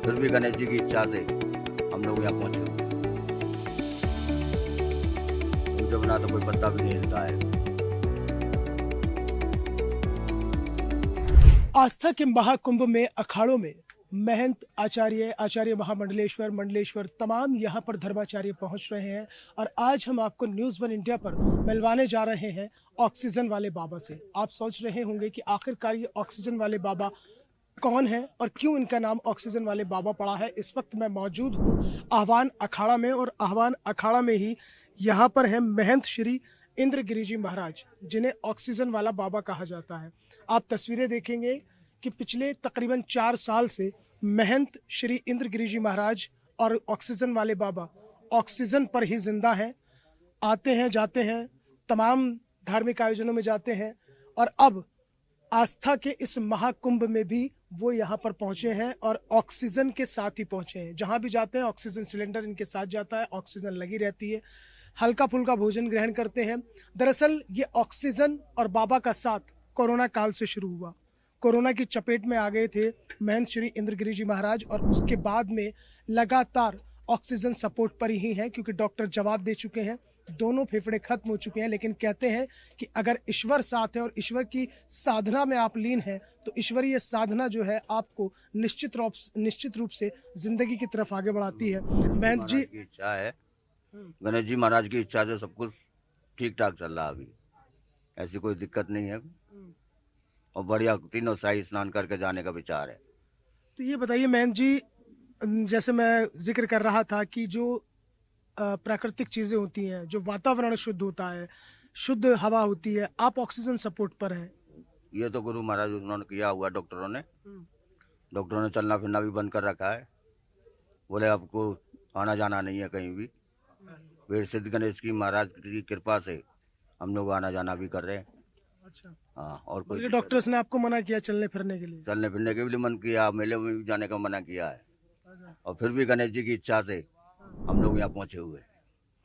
फिर भी गणेश जी की इच्छा से हम लोग यहाँ पहुँचे हुए हैं। उनके बिना तो कोई पत्ता भी नहीं हिलता है। आस्था के महाकुंभ में अखाड़ों में महंत आचार्य महामंडलेश्वर मंडलेश्वर तमाम यहाँ पर धर्माचार्य पहुँच रहे हैं और आज हम आपको न्यूज़ वन इंडिया पर मिलवाने जा रहे हैं ऑक्सीजन वाले बाबा से। आप सोच रहे होंगे कि आखिरकार ये ऑक्सीजन वाले बाबा कौन है और क्यों इनका नाम ऑक्सीजन वाले बाबा पड़ा है। इस वक्त मैं मौजूद हूँ आह्वान अखाड़ा में और आह्वान अखाड़ा में ही यहाँ पर है महंत श्री इंद्रगिरी जी महाराज, जिन्हें ऑक्सीजन वाला बाबा कहा जाता है। आप तस्वीरें देखेंगे कि पिछले तकरीबन 4 साल से महंत श्री इंद्रगिरी जी महाराज और ऑक्सीजन वाले बाबा ऑक्सीजन पर ही जिंदा हैं। आते हैं, जाते हैं, तमाम धार्मिक आयोजनों में जाते हैं और अब आस्था के इस महाकुंभ में भी वो यहाँ पर पहुंचे हैं और ऑक्सीजन के साथ ही पहुंचे हैं। जहां भी जाते हैं ऑक्सीजन सिलेंडर इनके साथ जाता है, ऑक्सीजन लगी रहती है, हल्का फुल्का भोजन ग्रहण करते हैं। दरअसल ये ऑक्सीजन और बाबा का साथ कोरोना काल से शुरू हुआ। कोरोना की चपेट में आ गए थे महंत श्री इंद्रगिरी जी महाराज और उसके बाद में लगातार ऑक्सीजन सपोर्ट पर ही है, क्योंकि डॉक्टर जवाब दे चुके हैं, दोनों फेफड़े खत्म हो चुके हैं। लेकिन कहते हैं कि अगर ईश्वर साथ है और ईश्वर की साधना में आप लीन हैं तो ईश्वरीय साधना जो है आपको निश्चित रूप से जिंदगी की तरफ आगे बढ़ाती है। महंत जी की इच्छा है, गणेश जी महाराज की इच्छा से सब कुछ ठीक ठाक चल रहा है। अभी ऐसी कोई दिक्कत नहीं है और बढ़िया तीनों शाही स्नान करके जाने का विचार है। तो ये बताइए महंत जी, जैसे मैं जिक्र कर रहा था कि जो प्राकृतिक चीजें होती हैं, जो वातावरण शुद्ध होता है, शुद्ध हवा होती है, आप ऑक्सीजन सपोर्ट पर हैं। ये तो गुरु महाराज उन्होंने किया हुआ, डॉक्टरों ने चलना फिरना भी बंद कर रखा है। बोले आपको आना जाना नहीं है कहीं भी। वीर सिद्ध गणेश की महाराज की कृपा से हम लोग आना जाना भी कर रहे हैं। अच्छा, हाँ, और कोई डॉक्टर्स ने आपको मना किया चलने फिरने के लिए? चलने फिरने के भी मन किया, मेले में भी जाने का मना किया है और फिर भी गणेश जी की इच्छा से हम लोग यहाँ पहुँचे हुए हैं।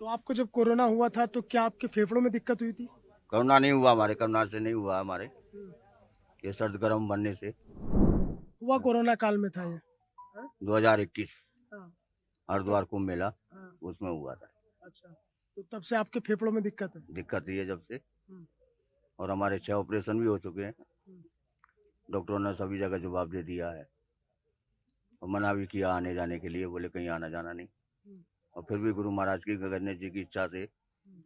तो आपको जब कोरोना हुआ था तो क्या आपके फेफड़ों में दिक्कत हुई थी? कोरोना नहीं हुआ हमारे, कोरोना से नहीं हुआ हमारे, ये सर्द गर्म बनने से हुआ कोरोना काल में था ये? 2021 हाँ। हरिद्वार कुंभ मेला हाँ। उसमें हुआ था। अच्छा, तो तब से आपके फेफड़ों में दिक्कत है? दिक्कत ही है जब से, और हमारे 6 ऑपरेशन भी हो चुके हैं। डॉक्टरों ने सभी जगह जवाब दे दिया है और मना भी किया आने जाने के लिए, बोले कहीं आना जाना नहीं। और फिर भी गुरु महाराज की, गणेश जी की इच्छा से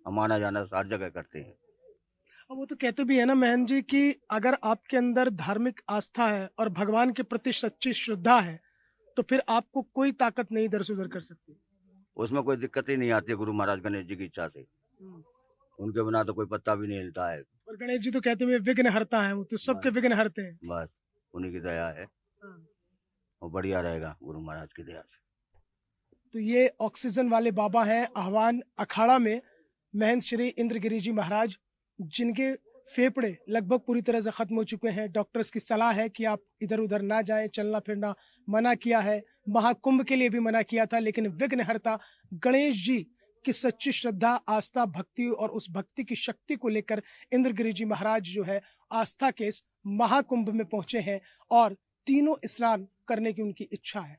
हम आना जाना हर जगह करते हैं। अब वो तो कहते भी है ना महंत जी कि अगर आपके अंदर धार्मिक आस्था है और भगवान के प्रति सच्ची श्रद्धा है तो फिर आपको कोई ताकत नहीं इधर से उधर कर सकती। उसमें कोई दिक्कत ही नहीं आती है गुरु महाराज गणेश जी की इच्छा से। उनके बिना तो कोई पत्ता भी नहीं हिलता है। और गणेश जी तो कहते हैं विघ्न हरता है, वो तो सबके विघ्न हरते हैं। बस उन्हीं की दया है और बढ़िया रहेगा गुरु महाराज की दया से। तो ये ऑक्सीजन वाले बाबा हैं आह्वान अखाड़ा में महंत श्री इंद्रगिरी जी महाराज, जिनके फेफड़े लगभग पूरी तरह से खत्म हो चुके हैं। डॉक्टर्स की सलाह है कि आप इधर उधर ना जाएं, चलना फिरना मना किया है, महाकुंभ के लिए भी मना किया था, लेकिन विघ्नहर्ता गणेश जी की सच्ची श्रद्धा, आस्था, भक्ति और उस भक्ति की शक्ति को लेकर इंद्रगिरी जी महाराज जो है आस्था के इस महाकुंभ में पहुंचे हैं और तीनों स्नान करने की उनकी इच्छा है।